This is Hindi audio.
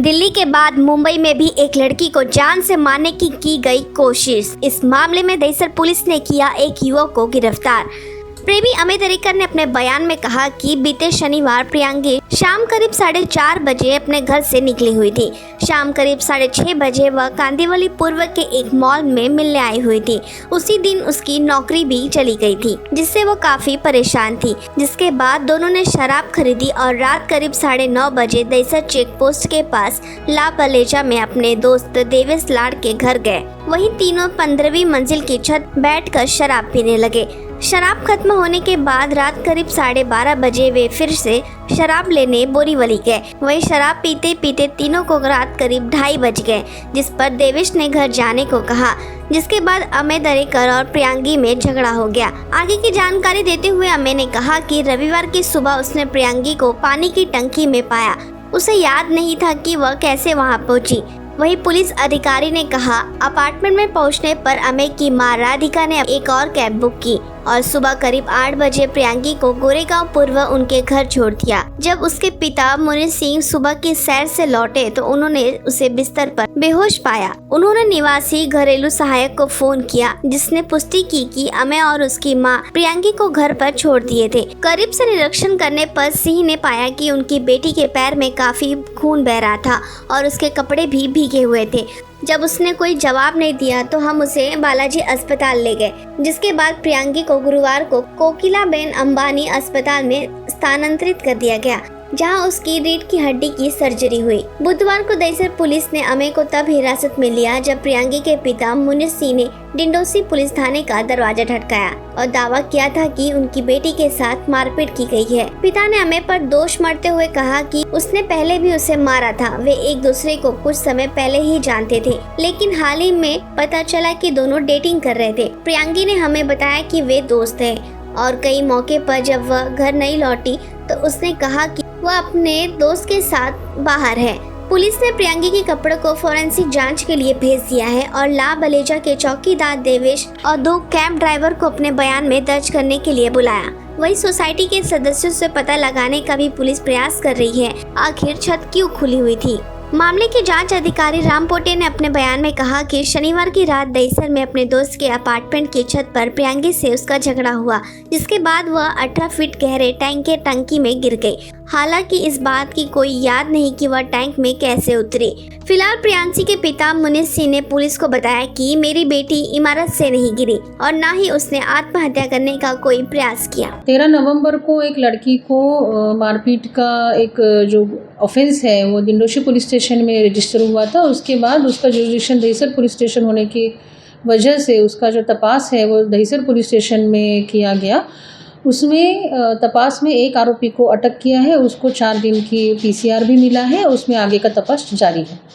दिल्ली के बाद मुंबई में भी एक लड़की को जान से मारने की गई कोशिश। इस मामले में दहिसर पुलिस ने किया एक युवक को गिरफ्तार। प्रेमी अमित अरेकर ने अपने बयान में कहा कि बीते शनिवार प्रियांगी शाम करीब 4:30 बजे अपने घर से निकली हुई थी। शाम करीब 6:30 बजे वह कांदिवली पूर्व के एक मॉल में मिलने आई हुई थी। उसी दिन उसकी नौकरी भी चली गई थी, जिससे वो काफी परेशान थी। जिसके बाद दोनों ने शराब खरीदी और रात करीब 9:30 बजे दहिसर चेक पोस्ट के पास ला बलेजा में अपने दोस्त देवेश लाड के घर गए। वहीं तीनों 15वीं मंजिल की छत बैठकर शराब पीने लगे। शराब खत्म होने के बाद रात करीब 12:30 बजे वे फिर से शराब लेने बोरीवली गए। वहीं शराब पीते पीते तीनों को रात करीब 2:30 बज गए, जिस पर देवेश ने घर जाने को कहा। जिसके बाद अमित अरेकर और प्रियांगी में झगड़ा हो गया। आगे की जानकारी देते हुए अमित ने कहा कि रविवार की सुबह उसने प्रियांगी को पानी की टंकी में पाया। उसे याद नहीं था कि वह कैसे वहां पहुंची। वहीं पुलिस अधिकारी ने कहा, अपार्टमेंट में पहुंचने पर अमित की मां राधिका ने एक और कैब बुक की और सुबह करीब 8 बजे प्रियांगी को गोरेगांव पूर्व उनके घर छोड़ दिया। जब उसके पिता मुनीर सिंह सुबह की सैर से लौटे तो उन्होंने उसे बिस्तर पर बेहोश पाया। उन्होंने निवासी घरेलू सहायक को फोन किया, जिसने पुष्टि की कि अमित और उसकी मां प्रियांगी को घर पर छोड़ दिए थे। करीब से निरीक्षण करने पर सिंह ने पाया कि उनकी बेटी के पैर में काफी खून बह रहा था और उसके कपड़े भी भीगे हुए थे। जब उसने कोई जवाब नहीं दिया तो हम उसे बालाजी अस्पताल ले गए, जिसके बाद प्रियांगी को गुरुवार को कोकिलाबेन अंबानी अस्पताल में स्थानांतरित कर दिया गया, जहां उसकी रीढ़ की हड्डी की सर्जरी हुई। बुधवार को दहिसर पुलिस ने अमित को तब हिरासत में लिया जब प्रियांगी के पिता मुनीर सिंह ने डिंडोसी पुलिस थाने का दरवाजा ठटकाया और दावा किया था कि उनकी बेटी के साथ मारपीट की गई है। पिता ने अमित पर दोष मढ़ते हुए कहा कि उसने पहले भी उसे मारा था। वे एक दूसरे को कुछ समय पहले ही जानते थे, लेकिन हाल ही में पता चला कि दोनों डेटिंग कर रहे थे। प्रियांगी ने हमें बताया कि वे दोस्त हैं और कई मौके पर जब वह घर नहीं लौटी तो उसने कहा कि वह अपने दोस्त के साथ बाहर है। पुलिस ने प्रियांगी के कपड़ों को फोरेंसिक जांच के लिए भेज दिया है और ला बलेजा के चौकीदार देवेश और 2 कैब ड्राइवर को अपने बयान में दर्ज करने के लिए बुलाया। वही सोसाइटी के सदस्यों से पता लगाने का भी पुलिस प्रयास कर रही है, आखिर छत क्यों खुली हुई थी। मामले के जांच अधिकारी राम पोटे ने अपने बयान में कहा कि शनिवार की रात दहिसर में अपने दोस्त के अपार्टमेंट की छत पर प्रियांगी से उसका झगड़ा हुआ, जिसके बाद वह 18 फीट गहरे टैंक के टंकी में गिर गई। हालांकि इस बात की कोई याद नहीं कि वह टैंक में कैसे उतरी। फिलहाल प्रियांशी के पिता मुनीर सिंह ने पुलिस को बताया कि मेरी बेटी इमारत से नहीं गिरी और न ही उसने आत्महत्या करने का कोई प्रयास किया। 13 नवंबर को एक लड़की को मारपीट का एक जो ऑफेंस है वो डिंडोशी पुलिस स्टेशन में रजिस्टर हुआ था। उसके बाद उसका जुरिडिक्शन दहिसर पुलिस स्टेशन होने की वजह से उसका जो तपास है वो दहिसर पुलिस स्टेशन में किया गया। उसमें तपास में एक आरोपी को अटक किया है, उसको 4 दिन की PCR भी मिला है। उसमें आगे का तपास जारी है।